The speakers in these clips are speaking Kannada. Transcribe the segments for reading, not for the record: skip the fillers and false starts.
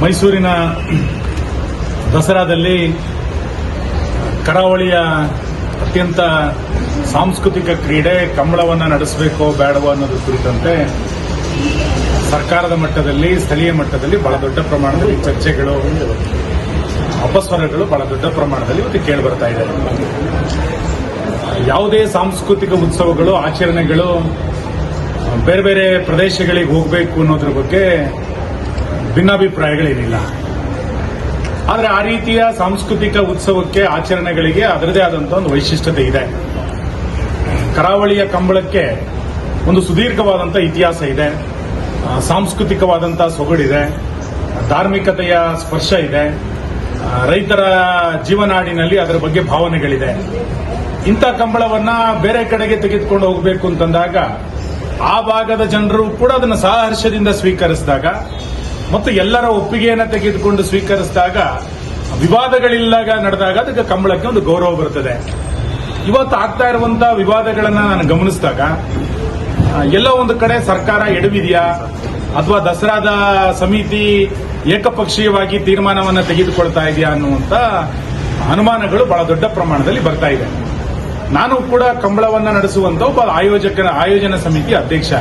ಮೈಸೂರಿನ ದಸರಾದಲ್ಲಿ ಕರಾವಳಿಯ ಅತ್ಯಂತ ಸಾಂಸ್ಕೃತಿಕ ಕ್ರೀಡೆ ಕಂಬಳವನ್ನು ನಡೆಸಬೇಕೋ ಬೇಡವೋ ಅನ್ನೋದು ಕುರಿತಂತೆ ಸರ್ಕಾರದ ಮಟ್ಟದಲ್ಲಿ ಸ್ಥಳೀಯ ಮಟ್ಟದಲ್ಲಿ ಬಹಳ ದೊಡ್ಡ ಪ್ರಮಾಣದಲ್ಲಿ ಚರ್ಚೆಗಳು ಅಪಸ್ವರಗಳು ಬಹಳ ದೊಡ್ಡ ಪ್ರಮಾಣದಲ್ಲಿ ಇವತ್ತು ಕೇಳಿಬರ್ತಾ ಇದೆ. ಯಾವುದೇ ಸಾಂಸ್ಕೃತಿಕ ಉತ್ಸವಗಳು ಆಚರಣೆಗಳು ಬೇರೆ ಬೇರೆ ಪ್ರದೇಶಗಳಿಗೆ ಹೋಗಬೇಕು ಅನ್ನೋದ್ರ ಬಗ್ಗೆ ಭಿನ್ನಾಭಿಪ್ರಾಯಗಳೇನಿಲ್ಲ. ಆದರೆ ಆ ರೀತಿಯ ಸಾಂಸ್ಕೃತಿಕ ಉತ್ಸವಕ್ಕೆ ಆಚರಣೆಗಳಿಗೆ ಅದರದೇ ಆದಂತಹ ಒಂದು ವೈಶಿಷ್ಟ್ಯತೆ ಇದೆ. ಕರಾವಳಿಯ ಕಂಬಳಕ್ಕೆ ಒಂದು ಸುದೀರ್ಘವಾದಂತಹ ಇತಿಹಾಸ ಇದೆ, ಸಾಂಸ್ಕೃತಿಕವಾದಂತಹ ಸೊಗಡಿದೆ, ಧಾರ್ಮಿಕತೆಯ ಸ್ಪರ್ಶ ಇದೆ, ರೈತರ ಜೀವನಾಡಿನಲ್ಲಿ ಅದರ ಬಗ್ಗೆ ಭಾವನೆಗಳಿದೆ. ಇಂಥ ಕಂಬಳವನ್ನ ಬೇರೆ ಕಡೆಗೆ ತೆಗೆದುಕೊಂಡು ಹೋಗಬೇಕು ಅಂತಂದಾಗ ಆ ಭಾಗದ ಜನರು ಕೂಡ ಅದನ್ನು ಸಹರ್ಷದಿಂದ ಸ್ವೀಕರಿಸಿದಾಗ ಮತ್ತು ಎಲ್ಲರ ಒಪ್ಪಿಗೆಯನ್ನು ತೆಗೆದುಕೊಂಡು ಸ್ವೀಕರಿಸಿದಾಗ ವಿವಾದಗಳಿಲ್ಲದಾಗ ನಡೆದಾಗ ಅದಕ್ಕೆ ಕಂಬಳಕ್ಕೆ ಒಂದು ಗೌರವ ಬರುತ್ತದೆ. ಇವತ್ತು ಆಗ್ತಾ ಇರುವಂತಹ ವಿವಾದಗಳನ್ನ ನಾನು ಗಮನಿಸಿದಾಗ ಎಲ್ಲೋ ಒಂದು ಕಡೆ ಸರ್ಕಾರ ಎಡವಿದೆಯಾ ಅಥವಾ ದಸರಾದ ಸಮಿತಿ ಏಕಪಕ್ಷೀಯವಾಗಿ ತೀರ್ಮಾನವನ್ನು ತೆಗೆದುಕೊಳ್ತಾ ಇದೆಯಾ ಅನ್ನುವಂತ ಅನುಮಾನಗಳು ಬಹಳ ದೊಡ್ಡ ಪ್ರಮಾಣದಲ್ಲಿ ಬರ್ತಾ ಇದೆ. ನಾನು ಕೂಡ ಕಂಬಳವನ್ನ ನಡೆಸುವಂತ ಒಬ್ಬ ಆಯೋಜನಾ ಸಮಿತಿ ಅಧ್ಯಕ್ಷ.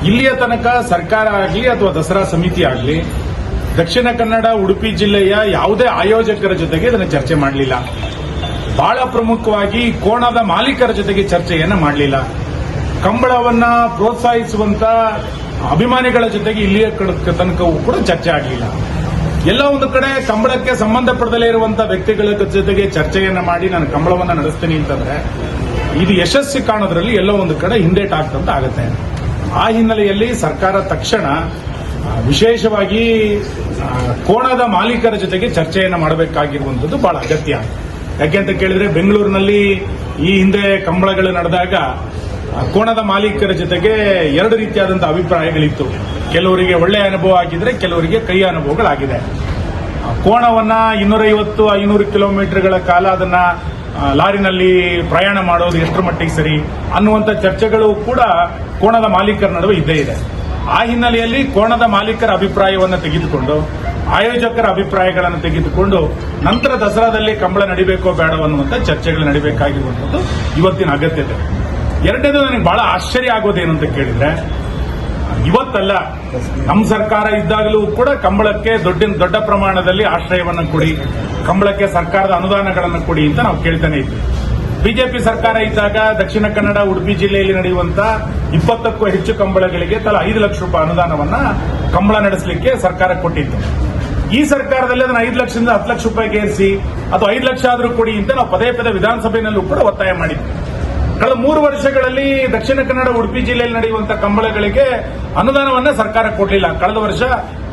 ಇಲ್ಲಿಯ ತನಕ ಸರ್ಕಾರ ಆಗಲಿ ಅಥವಾ ದಸರಾ ಸಮಿತಿ ಆಗಲಿ ದಕ್ಷಿಣ ಕನ್ನಡ ಉಡುಪಿ ಜಿಲ್ಲೆಯ ಯಾವುದೇ ಆಯೋಜಕರ ಜೊತೆಗೆ ಇದನ್ನು ಚರ್ಚೆ ಮಾಡಲಿಲ್ಲ. ಬಹಳ ಪ್ರಮುಖವಾಗಿ ಕೋಣದ ಮಾಲೀಕರ ಜೊತೆಗೆ ಚರ್ಚೆಯನ್ನ ಮಾಡಲಿಲ್ಲ. ಕಂಬಳವನ್ನ ಪ್ರೋತ್ಸಾಹಿಸುವಂತ ಅಭಿಮಾನಿಗಳ ಜೊತೆಗೆ ಇಲ್ಲಿಯ ತನಕವೂ ಕೂಡ ಚರ್ಚೆ ಆಗಲಿಲ್ಲ. ಎಲ್ಲ ಒಂದು ಕಡೆ ಕಂಬಳಕ್ಕೆ ಸಂಬಂಧಪಡದಲೇ ಇರುವಂತಹ ವ್ಯಕ್ತಿಗಳ ಜೊತೆಗೆ ಚರ್ಚೆಯನ್ನ ಮಾಡಿ ನಾನು ಕಂಬಳವನ್ನ ನಡೆಸ್ತೀನಿ ಅಂತಂದ್ರೆ ಇದು ಯಶಸ್ವಿ ಕಾಣೋದ್ರಲ್ಲಿ ಎಲ್ಲೋ ಒಂದು ಕಡೆ ಹಿಂದೇಟ್ ಆಗ್ತಂತ ಆಗುತ್ತೆ. ಆ ಹಿನ್ನೆಲೆಯಲ್ಲಿ ಸರ್ಕಾರ ತಕ್ಷಣ ವಿಶೇಷವಾಗಿ ಕೋಣದ ಮಾಲೀಕರ ಜೊತೆಗೆ ಚರ್ಚೆಯನ್ನು ಮಾಡಬೇಕಾಗಿರುವಂಥದ್ದು ಬಹಳ ಅಗತ್ಯ. ಯಾಕೆಂತ ಕೇಳಿದ್ರೆ ಬೆಂಗಳೂರಿನಲ್ಲಿ ಈ ಹಿಂದೆ ಕಂಬಳಗಳು ನಡೆದಾಗ ಕೋಣದ ಮಾಲೀಕರ ಜೊತೆಗೆ ಎರಡು ರೀತಿಯಾದಂತಹ ಅಭಿಪ್ರಾಯಗಳಿತ್ತು. ಕೆಲವರಿಗೆ ಒಳ್ಳೆಯ ಅನುಭವ ಆಗಿದ್ರೆ ಕೆಲವರಿಗೆ ಕೈಯ ಅನುಭವಗಳಾಗಿದೆ. ಕೋಣವನ್ನ 250-500 ಕಿಲೋಮೀಟರ್ಗಳ ಕಾಲ ಅದನ್ನ ಲಾರಿನಲ್ಲಿ ಪ್ರಯಾಣ ಮಾಡೋದು ಎಷ್ಟರ ಮಟ್ಟಿಗೆ ಸರಿ ಅನ್ನುವಂಥ ಚರ್ಚೆಗಳು ಕೂಡ ಕೋಣದ ಮಾಲೀಕರ ನಡುವೆ ಇದ್ದೇ ಇದೆ. ಆ ಹಿನ್ನೆಲೆಯಲ್ಲಿ ಕೋಣದ ಮಾಲೀಕರ ಅಭಿಪ್ರಾಯವನ್ನು ತೆಗೆದುಕೊಂಡು ಆಯೋಜಕರ ಅಭಿಪ್ರಾಯಗಳನ್ನು ತೆಗೆದುಕೊಂಡು ನಂತರ ದಸರಾದಲ್ಲಿ ಕಂಬಳ ನಡಿಬೇಕೋ ಬೇಡವೋ ಅನ್ನುವಂಥ ಚರ್ಚೆಗಳು ನಡೀಬೇಕಾಗಿರುವಂಥದ್ದು ಇವತ್ತಿನ ಅಗತ್ಯತೆ. ಎರಡನೇದು ನನಗೆ ಬಹಳ ಆಶ್ಚರ್ಯ ಆಗೋದೇನು ಅಂತ ಕೇಳಿದ್ರೆ ಇವತ್ತಲ್ಲ, ನಮ್ಮ ಸರ್ಕಾರ ಇದ್ದಾಗಲೂ ಕೂಡ ಕಂಬಳಕ್ಕೆ ದೊಡ್ಡ ಪ್ರಮಾಣದಲ್ಲಿ ಆಶ್ರಯವನ್ನು ಕೊಡಿ, ಕಂಬಳಕ್ಕೆ ಸರ್ಕಾರದ ಅನುದಾನಗಳನ್ನು ಕೊಡಿ ಅಂತ ನಾವು ಕೇಳ್ತಾನೆ ಇದ್ವಿ. ಬಿಜೆಪಿ ಸರ್ಕಾರ ಇದ್ದಾಗ ದಕ್ಷಿಣ ಕನ್ನಡ ಉಡುಪಿ ಜಿಲ್ಲೆಯಲ್ಲಿ ನಡೆಯುವಂತ 20ಕ್ಕೂ ಹೆಚ್ಚು ಕಂಬಳಗಳಿಗೆ ತಲಾ 5 ಲಕ್ಷ ರೂಪಾಯಿ ಅನುದಾನವನ್ನ ಕಂಬಳ ನಡೆಸಲಿಕ್ಕೆ ಸರ್ಕಾರ ಕೊಟ್ಟಿತ್ತು. ಈ ಸರ್ಕಾರದಲ್ಲಿ ಅದನ್ನು 5 ಲಕ್ಷದಿಂದ 10 ಲಕ್ಷ ರೂಪಾಯಿಗೆ ಏರಿಸಿ ಅಥವಾ 5 ಲಕ್ಷ ಆದರೂ ಕೊಡಿ ಅಂತ ನಾವು ಪದೇ ಪದೇ ವಿಧಾನಸಭೆಯಲ್ಲೂ ಕೂಡ ಒತ್ತಾಯ ಮಾಡಿದ್ವಿ. ಕಳೆದ 3 ವರ್ಷಗಳಲ್ಲಿ ದಕ್ಷಿಣ ಕನ್ನಡ ಉಡುಪಿ ಜಿಲ್ಲೆಯಲ್ಲಿ ನಡೆಯುವಂತಹ ಕಂಬಳಗಳಿಗೆ ಅನುದಾನವನ್ನ ಸರ್ಕಾರ ಕೊಡಲಿಲ್ಲ. ಕಳೆದ ವರ್ಷ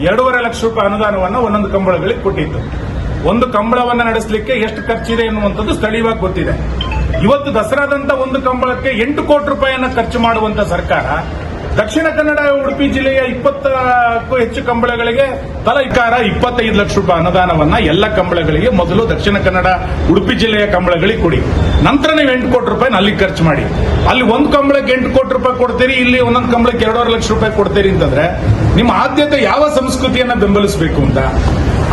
2.5 ಲಕ್ಷ ರೂಪಾಯಿ ಅನುದಾನವನ್ನು ಒಂದೊಂದು ಕಂಬಳಗಳಿಗೆ ಕೊಟ್ಟಿತ್ತು. ಒಂದು ಕಂಬಳವನ್ನ ನಡೆಸಲಿಕ್ಕೆ ಎಷ್ಟು ಖರ್ಚಿದೆ ಎನ್ನುವಂಥದ್ದು ಸ್ಥಳೀಯವಾಗಿ ಗೊತ್ತಿದೆ. ಇವತ್ತು ದಸರಾದಂತ ಒಂದು ಕಂಬಳಕ್ಕೆ 8 ಕೋಟಿ ರೂಪಾಯಿಯನ್ನ ಖರ್ಚು ಮಾಡುವಂತ ಸರ್ಕಾರ ದಕ್ಷಿಣ ಕನ್ನಡ ಉಡುಪಿ ಜಿಲ್ಲೆಯ 20ಕ್ಕೂ ಹೆಚ್ಚು ಕಂಬಳಗಳಿಗೆ ತಲಾ 25 ಲಕ್ಷ ರೂಪಾಯಿ ಅನುದಾನವನ್ನ ಎಲ್ಲ ಕಂಬಳಗಳಿಗೆ ಮೊದಲು ದಕ್ಷಿಣ ಕನ್ನಡ ಉಡುಪಿ ಜಿಲ್ಲೆಯ ಕಂಬಳಗಳಿಗೆ ಕೊಡಿ, ನಂತರ ನೀವು 8 ಕೋಟಿ ರೂಪಾಯಿ ಅಲ್ಲಿ ಖರ್ಚು ಮಾಡಿ. ಅಲ್ಲಿ ಒಂದು ಕಂಬಳಕ್ಕೆ 8 ಕೋಟಿ ರೂಪಾಯಿ ಕೊಡ್ತೀರಿ, ಇಲ್ಲಿ ಒಂದೊಂದು ಕಂಬಳಕ್ಕೆ 2.5 ಲಕ್ಷ ರೂಪಾಯಿ ಕೊಡ್ತೀರಿ ಅಂತಂದ್ರೆ ನಿಮ್ಮ ಆದ್ಯತೆ ಯಾವ ಸಂಸ್ಕೃತಿಯನ್ನ ಬೆಂಬಲಿಸಬೇಕು ಅಂತ.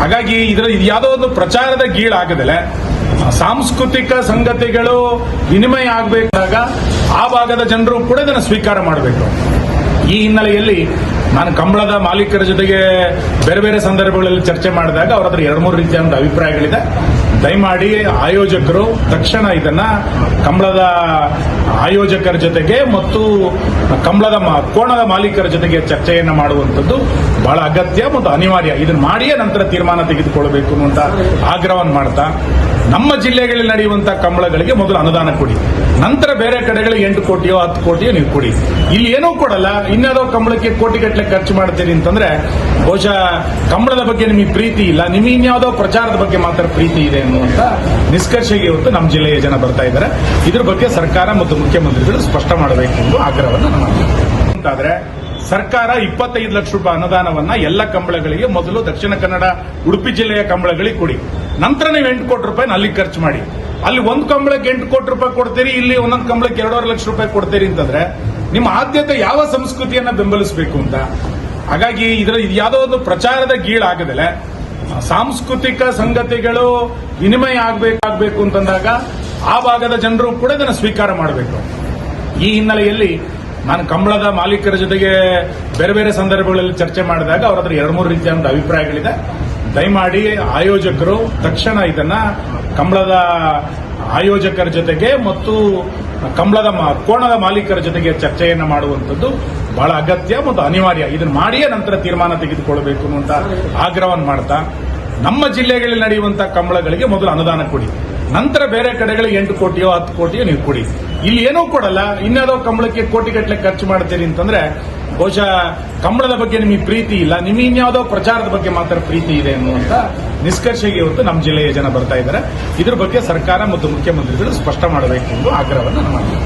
ಹಾಗಾಗಿ ಇದರ ಯಾವುದೋ ಒಂದು ಪ್ರಚಾರದ ಗೀಳಾಗದಲೆ ಸಾಂಸ್ಕೃತಿಕ ಸಂಗತಿಗಳು ವಿನಿಮಯ ಆಗಬೇಕಾದಾಗ ಆ ಭಾಗದ ಜನರು ಕೂಡ ಇದನ್ನು ಸ್ವೀಕಾರ ಮಾಡಬೇಕು. ಈ ಹಿನ್ನೆಲೆಯಲ್ಲಿ ನಾನು ಕಂಬಳದ ಮಾಲೀಕರ ಜೊತೆಗೆ ಬೇರೆ ಬೇರೆ ಸಂದರ್ಭಗಳಲ್ಲಿ ಚರ್ಚೆ ಮಾಡಿದಾಗ ಅವರ ಹತ್ರ 2-3 ರೀತಿಯ ಒಂದು ಅಭಿಪ್ರಾಯಗಳಿದೆ. ದಯಮಾಡಿ ಆಯೋಜಕರು ತಕ್ಷಣ ಇದನ್ನ ಕಂಬಳದ ಆಯೋಜಕರ ಜೊತೆಗೆ ಮತ್ತು ಕೋಣದ ಮಾಲೀಕರ ಜೊತೆಗೆ ಚರ್ಚೆಯನ್ನು ಮಾಡುವಂಥದ್ದು ಬಹಳ ಅಗತ್ಯ ಮತ್ತು ಅನಿವಾರ್ಯ. ಇದನ್ನು ಮಾಡಿಯೇ ನಂತರ ತೀರ್ಮಾನ ತೆಗೆದುಕೊಳ್ಳಬೇಕು ಅನ್ನುವಂತ ಆಗ್ರಹವನ್ನು ಮಾಡ್ತಾ ನಮ್ಮ ಜಿಲ್ಲೆಗಳಲ್ಲಿ ನಡೆಯುವಂತಹ ಕಂಬಳಗಳಿಗೆ ಮೊದಲು ಅನುದಾನ ಕೊಡಿ, ನಂತರ ಬೇರೆ ಕಡೆಗಳಿಗೆ 8 ಕೋಟಿಯೋ 10 ಕೋಟಿಯೋ ನೀವು ಕೊಡಿ. ಇಲ್ಲಿ ಏನೂ ಕೊಡಲ್ಲ, ಇನ್ಯಾವುದೋ ಕಂಬಳಕ್ಕೆ ಕೋಟಿಗಟ್ಟಲೆ ಖರ್ಚು ಮಾಡ್ತೀರಿ ಅಂತಂದ್ರೆ ಬಹುಶಃ ಕಂಬಳದ ಬಗ್ಗೆ ನಿಮಗೆ ಪ್ರೀತಿ ಇಲ್ಲ, ನಿಮಗೆ ಇನ್ಯಾವುದೋ ಪ್ರಚಾರದ ಬಗ್ಗೆ ಮಾತ್ರ ಪ್ರೀತಿ ಇದೆ ಅನ್ನುವಂತ ನಿಷ್ಕರ್ಷೆಗೆ ಇವತ್ತು ನಮ್ಮ ಜಿಲ್ಲೆಯ ಜನ ಬರ್ತಾ ಇದ್ದಾರೆ. ಇದ್ರ ಬಗ್ಗೆ ಸರ್ಕಾರ ಮತ್ತು ಮುಖ್ಯಮಂತ್ರಿಗಳು ಸ್ಪಷ್ಟ ಮಾಡಬೇಕು ಎಂದು ಆಗ್ರಹವನ್ನು ನಾನು ಅಂತಾದ್ರೆ ಸರ್ಕಾರ 25 ಲಕ್ಷ ರೂಪಾಯಿ ಅನುದಾನವನ್ನ ಎಲ್ಲ ಕಂಬಳಗಳಿಗೆ ಮೊದಲು ದಕ್ಷಿಣ ಕನ್ನಡ ಉಡುಪಿ ಜಿಲ್ಲೆಯ ಕಂಬಳಗಳಿಗೆ ಕೊಡಿ, ನಂತರ ನೀವು 8 ಕೋಟಿ ರೂಪಾಯಿ ಅಲ್ಲಿ ಖರ್ಚು ಮಾಡಿ. ಅಲ್ಲಿ ಒಂದು ಕಂಬಳಕ್ಕೆ 8 ಕೋಟಿ ರೂಪಾಯಿ ಕೊಡ್ತೀರಿ, ಇಲ್ಲಿ ಒಂದೊಂದು ಕಂಬಳಕ್ಕೆ 2.5 ಲಕ್ಷ ರೂಪಾಯಿ ಕೊಡ್ತೀರಿ ಅಂತಂದ್ರೆ ನಿಮ್ಮ ಆದ್ಯತೆ ಯಾವ ಸಂಸ್ಕೃತಿಯನ್ನ ಬೆಂಬಲಿಸಬೇಕು ಅಂತ. ಹಾಗಾಗಿ ಇದು ಯಾವುದೋ ಒಂದು ಪ್ರಚಾರದ ಗೀಳಾಗದಲೆ ಸಾಂಸ್ಕೃತಿಕ ಸಂಗತಿಗಳು ವಿನಿಮಯ ಆಗಬೇಕು ಅಂತಂದಾಗ ಆ ಭಾಗದ ಜನರು ಕೂಡ ಇದನ್ನು ಸ್ವೀಕಾರ ಮಾಡಬೇಕು. ಈ ಹಿನ್ನೆಲೆಯಲ್ಲಿ ನಾನು ಕಂಬಳದ ಮಾಲೀಕರ ಜೊತೆಗೆ ಬೇರೆ ಬೇರೆ ಸಂದರ್ಭಗಳಲ್ಲಿ ಚರ್ಚೆ ಮಾಡಿದಾಗ ಅವರ ಹತ್ರ 2-3 ರೀತಿಯಾದ ಅಭಿಪ್ರಾಯಗಳಿದೆ. ದಯಮಾಡಿ ಆಯೋಜಕರು ತಕ್ಷಣ ಇದನ್ನ ಕಂಬಳದ ಆಯೋಜಕರ ಜೊತೆಗೆ ಮತ್ತು ಕಂಬಳದ ಕೋಣದ ಮಾಲೀಕರ ಜೊತೆಗೆ ಚರ್ಚೆಯನ್ನು ಮಾಡುವಂಥದ್ದು ಬಹಳ ಅಗತ್ಯ ಮತ್ತು ಅನಿವಾರ್ಯ. ಇದನ್ನು ಮಾಡಿಯೇ ನಂತರ ತೀರ್ಮಾನ ತೆಗೆದುಕೊಳ್ಳಬೇಕು ಅನ್ನುವಂತ ಆಗ್ರಹವನ್ನು ಮಾಡ್ತಾ, ನಮ್ಮ ಜಿಲ್ಲೆಗಳಲ್ಲಿ ನಡೆಯುವಂತಹ ಕಂಬಳಗಳಿಗೆ ಮೊದಲು ಅನುದಾನ ಕೊಡಿ, ನಂತರ ಬೇರೆ ಕಡೆಗಳಿಗೆ 8 ಕೋಟಿಯೋ 10 ಕೋಟಿಯೋ ನೀವು ಕೊಡಿ. ಇಲ್ಲಿ ಏನೂ ಕೊಡಲ್ಲ, ಇನ್ಯಾವುದೋ ಕಂಬಳಕ್ಕೆ ಕೋಟಿಗಟ್ಟಲೆ ಖರ್ಚು ಮಾಡ್ತೀರಿ ಅಂತಂದ್ರೆ ಬಹುಶಃ ಕಂಬಳದ ಬಗ್ಗೆ ನಿಮಗೆ ಪ್ರೀತಿ ಇಲ್ಲ, ನಿಮಗೆ ಇನ್ಯಾವುದೋ ಪ್ರಚಾರದ ಬಗ್ಗೆ ಮಾತ್ರ ಪ್ರೀತಿ ಇದೆ ಅನ್ನುವಂತ ನಿಷ್ಕರ್ಷೆಗೆ ಇವತ್ತು ನಮ್ಮ ಜಿಲ್ಲೆಯ ಜನ ಬರ್ತಾ ಇದ್ದಾರೆ. ಇದ್ರ ಬಗ್ಗೆ ಸರ್ಕಾರ ಮತ್ತು ಮುಖ್ಯಮಂತ್ರಿಗಳು ಸ್ಪಷ್ಟ ಮಾಡಬೇಕು ಎಂದು ಆಗ್ರಹವನ್ನು ನಾನು ಮಾಡ್ತೀನಿ.